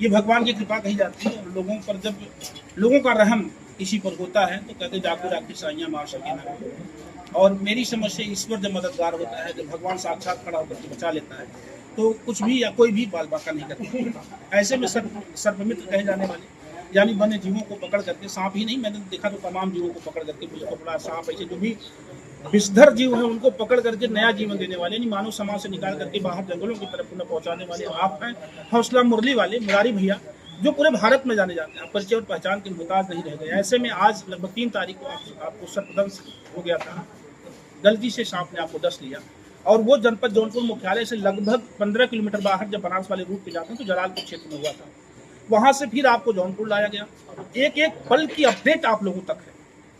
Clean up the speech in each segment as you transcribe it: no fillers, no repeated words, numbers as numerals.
ये भगवान की कृपा कही जाती है। और लोगों पर जब लोगों का रहम किसी पर होता है तो कहते जाको राखी साइयाँ मार सके ना। और मेरी समझ से ईश्वर जब मददगार होता है, जब भगवान साक्षात खड़ा होकर के बचा लेता है, तो कुछ भी या कोई भी बाल बाका नहीं करता। ऐसे में सर्पमित्र कहे जाने वाले यानी वन्य जीवों को पकड़ करके, सांप ही नहीं, मैंने देखा तो तमाम जीवों को पकड़ करके, मुझे कपड़ा सांप ऐसे जो भी विषधर जीव है उनको पकड़ करके नया जीवन देने वाले, यानी मानव समाज से निकाल करके बाहर जंगलों की तरफ पुनः पहुंचाने वाले आप हैं। हौसला मुरली वाले मुरारी भैया, जो पूरे भारत में जाने जाते हैं, परिचय और पहचान के मुहताज नहीं रह गए। ऐसे में आज लगभग 3 तारीख को आपको सर्पदंश हो गया था, गलती से सांप ने आपको डस लिया। और वो जनपद जौनपुर मुख्यालय से लगभग 15 किलोमीटर बाहर जब बनारस वाले रूट पे जाते हैं तो जलालपुर क्षेत्र में हुआ था। वहां से फिर आपको जौनपुर लाया गया। एक एक पल की अपडेट आप लोगों तक है,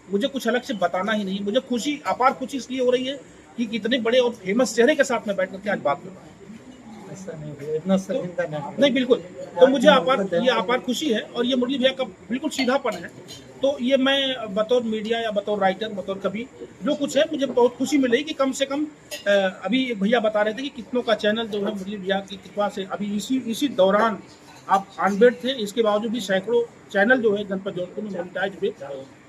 मुझे कुछ अलग से बताना ही नहीं। मुझे खुशी, अपार खुशी इसलिए हो रही है कि कितने बड़े और फेमस चेहरे के साथ में बैठ करके आज बात कर रहा हूँ। ऐसा नहीं है, इतना शर्मिंदा नहीं, बिल्कुल। तो मुझे अपार खुशी है और ये मुरली भैया का बिल्कुल सीधापन है। तो ये मैं बतौर मीडिया या बतौर राइटर, बतौर कवि, जो कुछ है, मुझे बहुत खुशी मिल रही कि कम से कम अभी एक भैया बता रहे थे कि कितनों का चैनल जो है मुरली भैया की कृपा से अभी इसी दौरान आप अनबेड थे, इसके बावजूद भी सैकड़ों चैनल जो है जनपद जौनपुर में मोनिटाइज हुए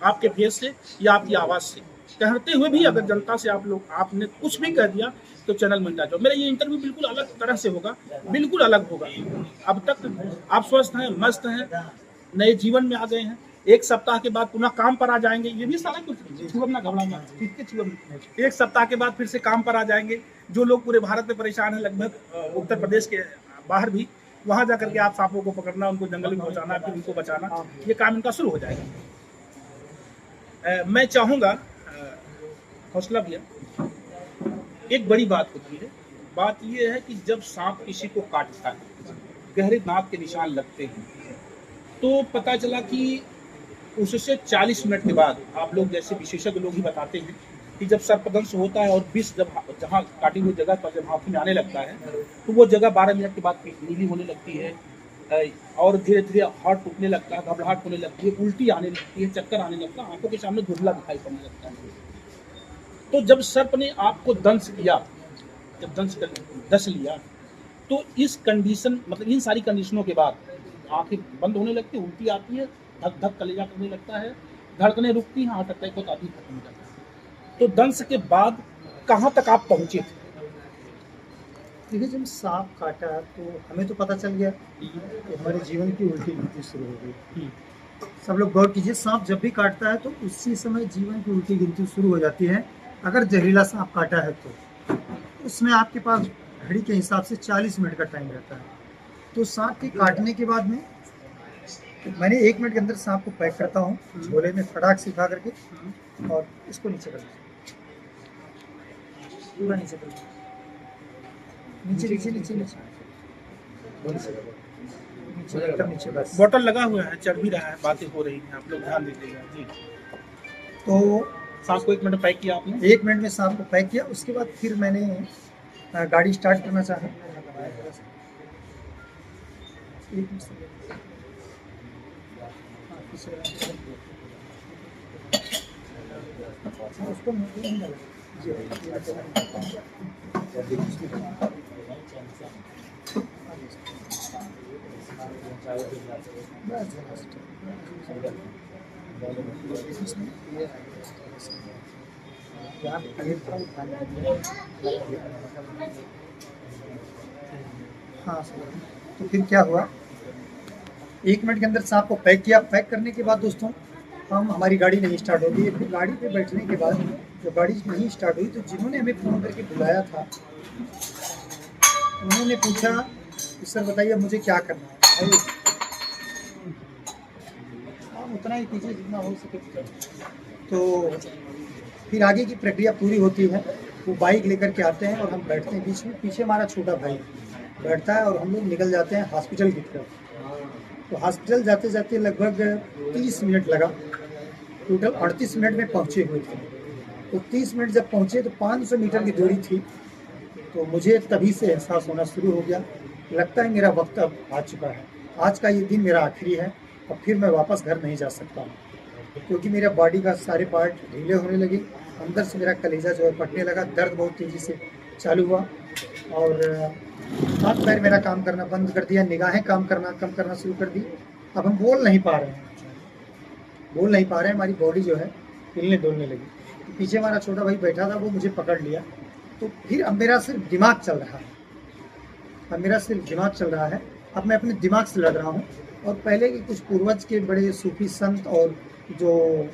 आपके फेस से या आपकी आवाज़ से। कहते हुए भी अगर जनता से आपने कुछ भी कह दिया तो चैनल मोनिटाइज हो। मेरा ये इंटरव्यू बिल्कुल अलग तरह से होगा, बिल्कुल अलग होगा। अब तक आप स्वस्थ हैं, मस्त हैं, नए जीवन में आ गए हैं। 1 सप्ताह के बाद पुनः काम पर आ जाएंगे। ये भी सारा कुछ छुअब ना घबराना, एक सप्ताह के बाद फिर से काम पर आ जाएंगे। जो लोग पूरे भारत में परेशान हैं, लगभग उत्तर प्रदेश के बाहर भी, वहां जाकर के आप सांपों को पकड़ना, उनको जंगल में पहुंचाना, फिर उनको बचाना, ये काम इनका शुरू हो जाएगा। मैं चाहूँगा हौसला भैया, एक बड़ी बात होती है। बात ये है कि जब सांप किसी को काटता है, गहरे दांत के निशान लगते हैं, तो पता चला कि उससे 40 मिनट के बाद, आप लोग जैसे विशेषज्ञ लोग ही बताते हैं कि जब सर्पदंश होता है और विष जब जहाँ काटी हुई जगह पर जब हाथ में आने लगता है तो वो जगह 12 मिनट के बाद नीली होने लगती है और धीरे धीरे हार्ट टूटने लगता है, घबराहट होने लगती है, उल्टी आने लगती है, चक्कर आने लगता है, आंखों के सामने धुंधला दिखाई पड़ने लगता है। तो जब सर्प ने आपको दंश किया, जब दंश लिया, तो इस कंडीशन, मतलब इन सारी कंडीशनों के बाद आंखें बंद होने लगती है, उल्टी आती है, धक धक कलेजा करने लगता है, धड़कनें रुकती हैं, हार्ट अटैक होता भी खत्म हो जाता है। तो दंश के बाद कहाँ तक आप पहुंचे थे? देखिए, जब सांप काटा तो हमें तो पता चल गया कि हमारे जीवन की उल्टी गिनती शुरू हो गई। सब लोग गौर कीजिए, सांप जब भी काटता है तो उसी समय जीवन की उल्टी गिनती शुरू हो जाती है। अगर जहरीला सांप काटा है तो उसमें आपके पास घड़ी के हिसाब से 40 मिनट का टाइम रहता है। तो सांप के काटने के बाद में मैंने 1 मिनट के अंदर सांप को पैक करता हूँ झोले में, फटाक से उठा करके, और इसको नीचे कर पूरा नीचे कर, नीचे नीचे नीचे नीचे एकदम नीचे, बस। बॉटल लगा हुआ है, चढ़ भी रहा है, बातें हो रही हैं, आप लोग ध्यान दीजिएगा जी। तो सांप को 1 मिनट पैक किया आपने? 1 मिनट में सांप को पैक किया। उसके बाद फिर मैंने गाड़ी स्टार्ट करना चाहा। उसको हाँ सर, तो फिर क्या हुआ, 1 मिनट के अंदर सांप को पैक किया। पैक करने के बाद दोस्तों हमारी गाड़ी नहीं स्टार्ट होगी। फिर गाड़ी पे बैठने के बाद जब गाड़ी नहीं स्टार्ट हुई तो जिन्होंने हमें फ़ोन करके बुलाया था उन्होंने पूछा कि सर बताइए मुझे क्या करना है। आप उतना ही कीजिए जितना हो सके। तो फिर आगे की प्रक्रिया पूरी होती है। वो बाइक लेकर के आते हैं और हम बैठते हैं बीच में, पीछे हमारा छोटा भाई बैठता है और हम लोग निकल जाते हैं हॉस्पिटल की तरफ। तो हॉस्पिटल जाते जाते लगभग 30 मिनट लगा, टोटल 38 मिनट में पहुँचे हुए थे। तो 30 मिनट जब पहुँचे तो 500 मीटर की दूरी थी। तो मुझे तभी से एहसास होना शुरू हो गया, लगता है मेरा वक्त अब आ चुका है, आज का ये दिन मेरा आखिरी है, अब फिर मैं वापस घर नहीं जा सकता हूँ। क्योंकि मेरा बॉडी का सारे पार्ट ढीले होने लगे, अंदर से मेरा कलेजा जो है फटने लगा, दर्द बहुत तेज़ी से चालू हुआ। और हाथ पैर मेरा काम करना बंद कर दिया, निगाहें काम करना कम करना शुरू कर दी। अब हम बोल नहीं पा रहे हैं, हमारी बॉडी जो है हिलने डुलने लगी। तो पीछे हमारा छोटा भाई बैठा था, वो मुझे पकड़ लिया। तो फिर अब मेरा सिर्फ दिमाग चल रहा है, अब मैं अपने दिमाग से लड़ रहा हूँ। और पहले के कुछ पूर्वज के बड़े सूफी संत और जो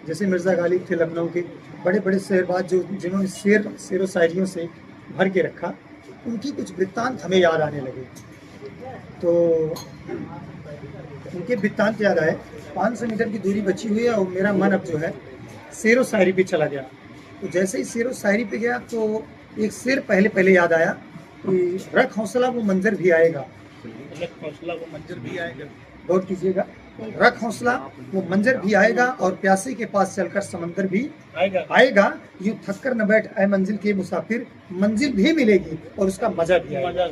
जैसे मिर्ज़ा गालिब थे लखनऊ के, बड़े बड़े शेरबाज जो जिन्होंने शेर व शायरियों से भर के रखा, उनकी कुछ वृत्तांत हमें याद आने लगे। तो उनके वृत्तांत याद आए। 500 मीटर की दूरी बची हुई है और मेरा मन अब जो है शेर व शायरी पे चला गया। तो जैसे ही शेर व शायरी पे गया तो एक शेर पहले याद आया कि रख हौसला वो मंजर भी आएगा। गौर कीजिएगा, रख हौसला वो मंजर भी आएगा और प्यासे के पास चलकर समंदर भी आएगा। यूं थक कर न बैठ ऐ मंजिल के मुसाफिर, मंजिल भी मिलेगी और उसका मजा भी आएगा।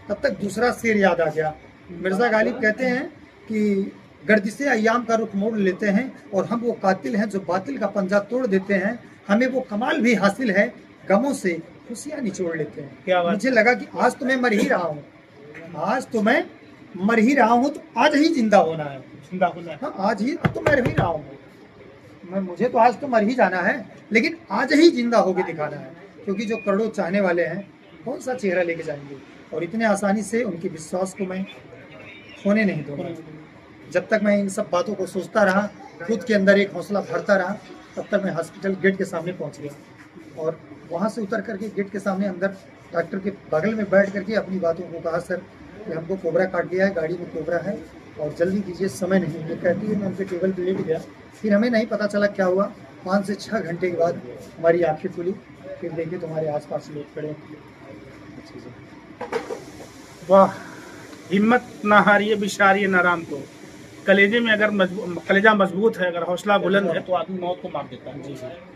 तब तक दूसरा शेर याद आ गया। मिर्ज़ा गालिब कहते हैं कि गर्दिशे अय्याम का रुख मोड़ लेते हैं और हम वो कातिल हैं जो बातिल का पंजा तोड़ देते हैं। हमें वो कमाल भी हासिल है, गमों से खुशियां निचोड़ लेते हैं। मुझे लगा कि आज तो मैं मर ही रहा हूँ, तो आज ही जिंदा होना है। हाँ, आज ही, अब तो मर ही रहा हूँ मुझे तो आज तो मर ही जाना है, लेकिन आज ही जिंदा होके दिखाना है। क्योंकि जो करोड़ों चाहने वाले हैं कौन सा चेहरा लेके जाएंगे, और इतने आसानी से उनके विश्वास को मैं खोने नहीं दूंगा। जब तक मैं इन सब बातों को सोचता रहा, खुद के अंदर एक हौसला भरता रहा, तब तक मैं हॉस्पिटल गेट के सामने पहुंच गया। और वहां से उतर करके गेट के सामने अंदर डॉक्टर के बगल में बैठ करके अपनी बातों को कहा, सर कि हमको कोबरा काट लिया है, गाड़ी में कोबरा है और जल्दी कीजिए, समय नहीं है। कहती है मैं उनके टेबल पर लेट गया। फिर हमें नहीं पता चला क्या हुआ। 5 से 6 घंटे के बाद हमारी आंखें खुली, फिर देखे तुम्हारे आसपास लोग खड़े। वाह, हिम्मत ना हारिए बिशारिए नाराम को। कलेजे में अगर कलेजा मजबूत है, अगर हौसला बुलंद है तो आदमी मौत को मार देता है।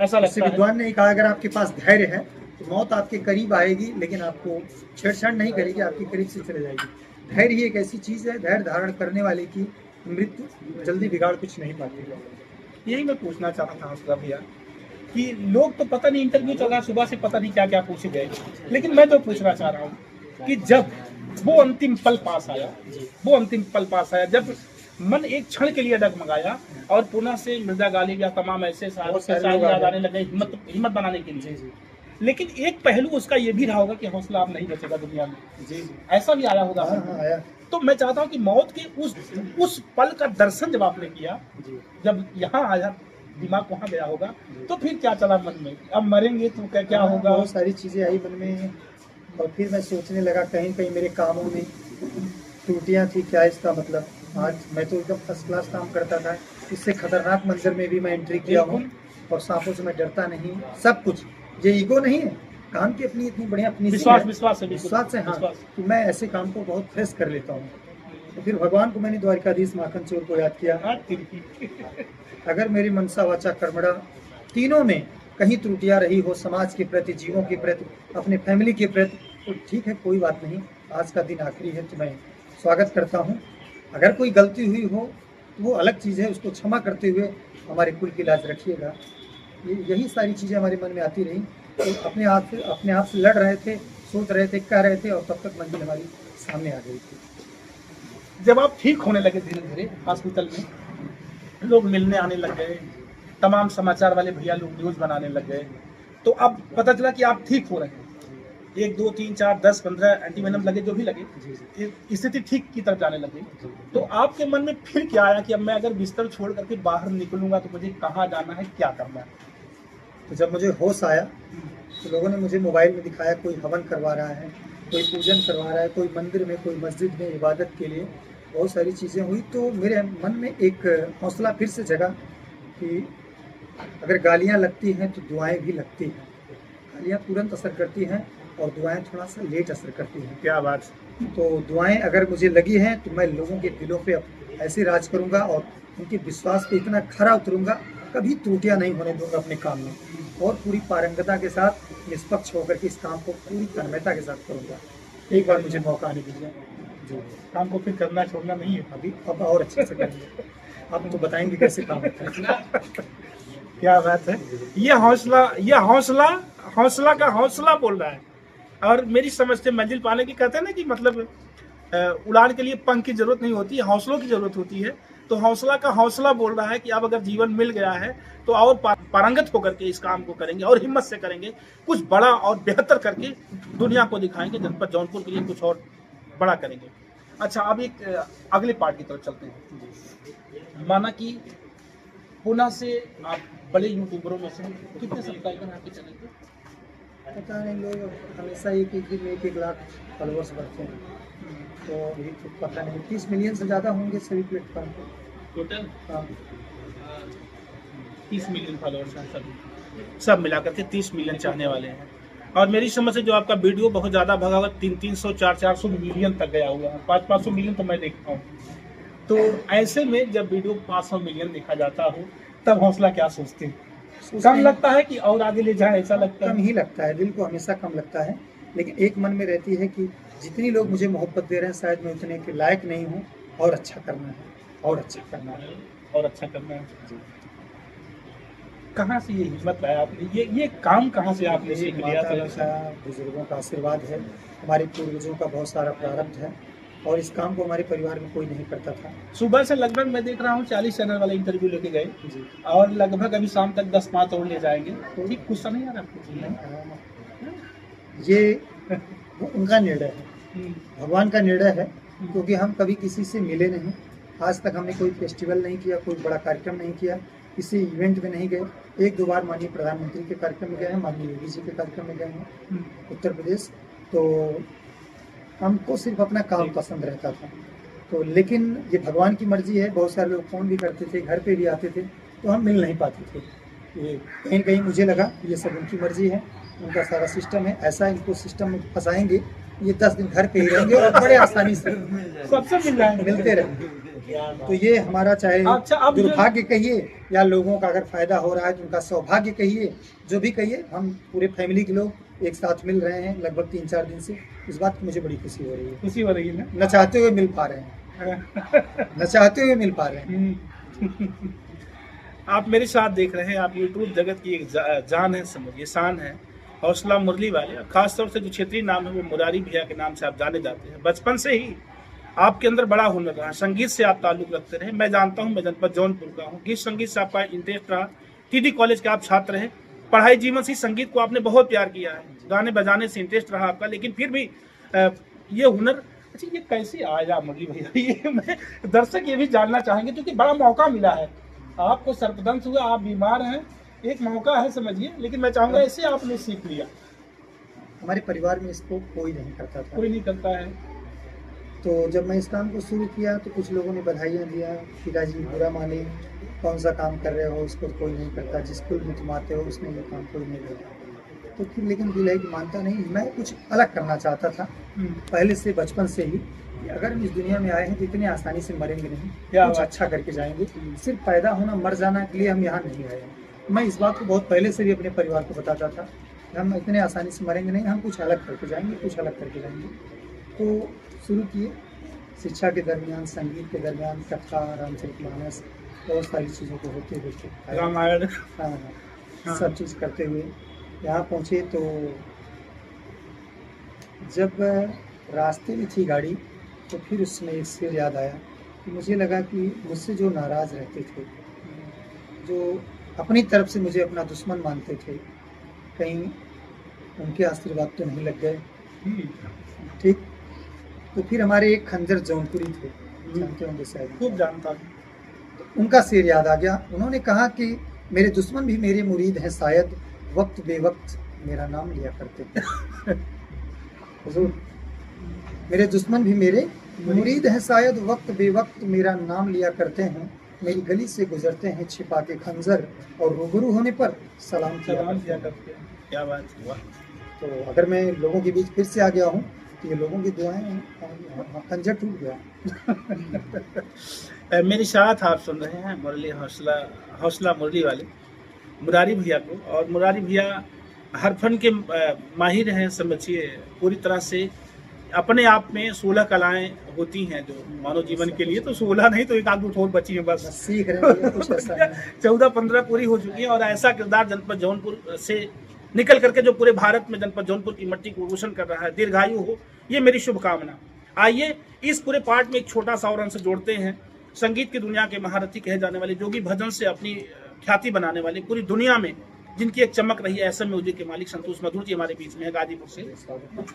ऐसा लगता है। विद्वान ने कहा अगर आपके पास धैर्य है तो मौत आपके करीब आएगी, लेकिन आपको छेड़छाड़ नहीं करेगी, आपके करीब से चले जाएगी। धैर्य ही एक ऐसी चीज है, धैर्य धारण करने वाले की मृत्यु जल्दी बिगाड़ कुछ नहीं पाती। यही मैं पूछना चाहता था हौसला भैया कि लोग तो पता नहीं, इंटरव्यू चल रहा सुबह से, पता नहीं क्या क्या पूछे गए, लेकिन मैं तो पूछना चाह रहा हूँ कि जब वो अंतिम पल पास आया, जब मन एक क्षण के लिए डगमगाया और पुनः से मिर्ज़ा गालिब या तमाम ऐसे याद आने लगे हिम्मत बनाने के लिए। लेकिन एक पहलू उसका ये भी रहा होगा कि हौसला अब नहीं बचेगा दुनिया में। ऐसा भी आया होगा। आया। तो मैं चाहता हूँ कि मौत के उस पल का दर्शन जब आपने किया, जब यहाँ आया, दिमाग वहाँ गया होगा, तो फिर क्या चला मन में, अब मरेंगे तो क्या होगा। बहुत सारी चीजें आई मन में और फिर मैं सोचने लगा कहीं कहीं मेरे कामों में त्रुटियां थी। क्या इसका मतलब, आज मैं तो एकदम फर्स्ट क्लास काम करता था, इससे खतरनाक मंजर में भी मैं एंट्री किया हूँ और सांपों से मैं डरता नहीं। सब कुछ ये ईगो नहीं है, काम की अपनी इतनी बढ़िया अपनी विश्वास से हाँ, कि मैं ऐसे काम को बहुत फ्रेश कर लेता हूँ। तो फिर भगवान को मैंने द्वारिकाधीश माखन चोर को याद किया। अगर मेरी मनसा वाचा कर्मणा तीनों में कहीं त्रुटियां रही हो, समाज के प्रति, जीवों के प्रति, अपने फैमिली के प्रति, तो ठीक है, कोई बात नहीं, आज का दिन आखिरी है तो मैं स्वागत करता हूँ। अगर कोई गलती हुई हो तो वो अलग चीज़ है, उसको क्षमा करते हुए हमारे कुल की लाज रखिएगा। यही सारी चीज़ें हमारे मन में आती रही। तो अपने आप से लड़ रहे थे, सोच रहे थे, कह रहे थे, और तब तक मंजिल हमारी सामने आ गई थी। जब आप ठीक होने लगे धीरे धीरे, हॉस्पिटल में लोग मिलने आने लग गए, तमाम समाचार वाले भैया लोग न्यूज़ बनाने लग गए, तो अब पता चला कि आप ठीक हो रहे हैं। 1 2 3 4 10 15 एंटीवेनम लगे, जो भी लगे, स्थिति ठीक की तरफ जाने लगी। तो आपके मन में फिर क्या आया कि अब मैं अगर बिस्तर छोड़ करके बाहर निकलूंगा तो मुझे कहाँ जाना है, क्या करना है? तो जब मुझे होश आया तो लोगों ने मुझे मोबाइल में दिखाया, कोई हवन करवा रहा है, कोई पूजन करवा रहा है, कोई मंदिर में, कोई मस्जिद में इबादत के लिए, बहुत सारी चीज़ें हुई। तो मेरे मन में एक हौसला फिर से जगा कि अगर गालियाँ लगती हैं तो दुआएं भी लगती हैं। गालियाँ तुरंत असर करती हैं और दुआएं थोड़ा सा लेट असर करती हैं। क्या बात। तो दुआएं अगर मुझे लगी हैं तो मैं लोगों के दिलों पे ऐसे राज करूंगा और उनके विश्वास पे इतना खरा उतरूंगा, कभी त्रुटियां नहीं होने दूंगा अपने काम में, और पूरी पारंगता के साथ निष्पक्ष होकर के इस काम को पूरी तन्मयता के साथ करूंगा। एक बार मुझे मौका आने दीजिए। जी, काम को फिर करना छोड़ना नहीं है अभी, अब और अच्छे से करेंगे। आप तो बताएंगे कैसे काम होता है। क्या बात है। ये हौसला का हौसला बोल रहा है और मेरी समझ से मंजिल पाने की कहते हैं ना कि मतलब उड़ान के लिए पंख की जरूरत नहीं होती, हौसलों की जरूरत होती है। तो हौसला का हौसला बोल रहा है कि अब अगर जीवन मिल गया है तो और पारंगत होकर के इस काम को करेंगे और हिम्मत से करेंगे, कुछ बड़ा और बेहतर करके दुनिया को दिखाएंगे, जनपद जौनपुर के लिए कुछ और बड़ा करेंगे। अच्छा, अब एक अगले पार्ट की तरफ चलते हैं। माना कि पुणे से आप बड़े यूट्यूबरों में से कितने सब्सक्राइबर हैं आपके चैनल पे? पता नहीं, लोग हमेशा एक एक दिन में 1-1 लाख फॉलोअर्स बढ़ते हैं, तो अभी तो पता नहीं 30 मिलियन से ज़्यादा होंगे सभी प्लेटफॉर्म पे टोटल। हाँ 30 मिलियन फॉलोअर्स हैं सब मिलाकर के 30 मिलियन चाहने वाले हैं। और मेरी समझ से जो आपका वीडियो बहुत ज़्यादा भगा हुआ, 300, 400 मिलियन तक गया हुआ है, 500 मिलियन तो मैं देखता हूँ। तो ऐसे में जब वीडियो 500 मिलियन देखा जाता हो तब हौसला क्या सोचते हैं? कम लगता है कि और आगे ले जाए, ऐसा लगता कम है? ही लगता है, दिल को हमेशा कम लगता है, लेकिन एक मन में रहती है कि जितनी लोग मुझे मोहब्बत दे रहे हैं शायद मैं उतने के लायक नहीं हूँ, और अच्छा करना है, और अच्छा करना है, और अच्छा करना है। कहाँ से ये हिम्मत लाया आपने, ये काम कहाँ से आपने सीख लिया? माता पिता बुजुर्गों का आशीर्वाद है, हमारे पूर्वजों का बहुत सारा प्रारब्ध है, और इस काम को हमारे परिवार में कोई नहीं करता था। सुबह से लगभग मैं देख रहा हूँ 40 चैनल वाले इंटरव्यू लेके गए, जी और लगभग अभी शाम तक 10-5 और ले जाएंगे। तो ठीक गुस्सा नहीं आ रहा आपको? ये उनका निर्णय है, भगवान का निर्णय है, क्योंकि हम कभी किसी से मिले नहीं, आज तक हमने कोई फेस्टिवल नहीं किया, कोई बड़ा कार्यक्रम नहीं किया, किसी इवेंट में नहीं गए। 1-2 बार माननीय प्रधानमंत्री के कार्यक्रम में गए हैं, माननीय योगी जी के कार्यक्रम में गए हैं उत्तर प्रदेश। तो हमको सिर्फ अपना काम पसंद रहता था, तो लेकिन ये भगवान की मर्जी है। बहुत सारे लोग फ़ोन भी करते थे, घर पे भी आते थे, तो हम मिल नहीं पाते थे। ये कहीं कहीं मुझे लगा ये सब उनकी मर्जी है, उनका सारा सिस्टम है, ऐसा इनको सिस्टम में फंसाएंगे, ये 10 दिन घर पे ही रहेंगे और बड़े आसानी से सबसे मिलते रहेंगे। तो ये हमारा चाहे अच्छा, अब दुर्भाग्य कहिए या लोगों का अगर फायदा हो रहा है तो उनका सौभाग्य कहिए, जो भी कहिए, हम पूरे फैमिली के लोग एक साथ मिल रहे हैं लगभग 3-4 दिन से। इस बात की मुझे बड़ी खुशी हो रही है। खुशी हो रही है ना? न चाहते हुए मिल पा रहे हैं, न चाहते हुए मिल पा रहे हैं। आप मेरे साथ देख रहे हैं, आप यूट्यूब जगत की एक जान है, समझिए शान है, हौसला मुरली वाले। खासतौर से जो क्षेत्रीय नाम है वो मुरारी भैया के नाम से आप जाने जाते हैं। बचपन से ही आपके अंदर बड़ा हुनर रहा, संगीत से आप ताल्लुक रखते रहे। मैं जानता हूँ, मैं जनपद जौनपुर का हूँ, गीत संगीत से आपका इंटरेस्ट रहा, टीडी कॉलेज के आप छात्र रहे, पढ़ाई जीवन से संगीत को आपने बहुत प्यार किया है, गाने बजाने से इंटरेस्ट रहा आपका, लेकिन फिर भी ये हुनर, अच्छा ये कैसे आया मुरली भैया? ये मैं दर्शक ये भी जानना चाहेंगे, क्योंकि बड़ा मौका मिला है आपको, सर्पदंश हुआ, आप बीमार हैं, एक मौका है समझिए, लेकिन मैं चाहूँगा ऐसे आपने सीख लिया। हमारे परिवार में इसको कोई नहीं करता था, कोई नहीं करता है। तो जब मैं इस काम को शुरू किया तो कुछ लोगों ने बधाइयाँ दिया, पिताजी बुरा माने, कौन सा काम कर रहे हो, उसको कोई नहीं करता, जिस स्कूल में तुम आते हो उसमें ये काम कोई नहीं करता। तो फिर लेकिन दिल है कि मानता नहीं, मैं कुछ अलग करना चाहता था पहले से, बचपन से ही, कि अगर हम इस दुनिया में आए हैं तो इतने आसानी से मरेंगे नहीं, कुछ अच्छा करके जाएंगे। सिर्फ पैदा होना मर जाना के लिए हम यहाँ नहीं आए हैं। मैं इस बात को बहुत पहले से भी अपने परिवार को बताता था कि हम इतने आसानी से मरेंगे नहीं, हम कुछ अलग करके जाएंगे, कुछ अलग करके जाएंगे। तो शुरू किए, शिक्षा के दरमियान, संगीत के दरमियान, कथा, रामचरितमानस, बहुत सारी चीज़ों को होते हुए, रामायण, हाँ, सब चीज़ करते हुए यहाँ पहुँचे। तो जब रास्ते में थी गाड़ी तो फिर उसमें एक शेर याद आया कि मुझे लगा कि मुझसे जो नाराज़ रहते थे, जो अपनी तरफ से मुझे अपना दुश्मन मानते थे, कहीं उनके आशीर्वाद तो नहीं लग गए। ठीक, तो फिर हमारे एक खंजर जौनपुरी थे, जानते होंगे शायद, खूब जानता हूँ, तो उनका शेर याद आ गया। उन्होंने कहा कि मेरे दुश्मन भी मेरे मुरीद हैं शायद, वक्त बेवक्त मेरा नाम लिया करते थे। हुजूर, मेरे दुश्मन भी मेरे मुरीद हैं शायद, वक्त बेवक्त मेरा नाम लिया करते हैं, मेरी गली से गुजरते हैं छिपा के खंजर, और रूबरू होने पर सलाम किया करते हैं। क्या बात हुआ। तो अगर मैं लोगों के बीच फिर से आ गया हूँ तो ये लोगों की दुआएं, खंजर टूट गया। मेरे साथ आप सुन रहे हैं मुरली हौसला मुरली वाले मुरारी भैया को। और मुरारी भैया हर फन के माहिर हैं, समझिए पूरी तरह से। अपने आप में 16 कलाएं होती हैं जो मानव जीवन के लिए, तो 16 नहीं तो एक आध और बची हैं, बस सीख रहे हैं कुछ ऐसा। 14-15 पूरी हो चुकी है। और ऐसा किरदार जनपद जौनपुर से निकल करके जो पूरे भारत में जनपद जौनपुर की मट्टी को रोशन कर रहा है, दीर्घायु हो, ये मेरी शुभकामना। आइए इस पूरे पार्ट में एक छोटा सा और अंश जोड़ते हैं। संगीत की दुनिया के महारथी कहे जाने वाले, जोगी भजन से अपनी ख्याति बनाने वाले, पूरी दुनिया में जिनकी एक चमक रही है, ऐसे म्यूजिक के मालिक संतोष मधुर जी हमारे बीच में है गाजीपुर से,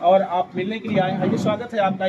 और आप मिलने के लिए आए हैं। स्वागत है आपका।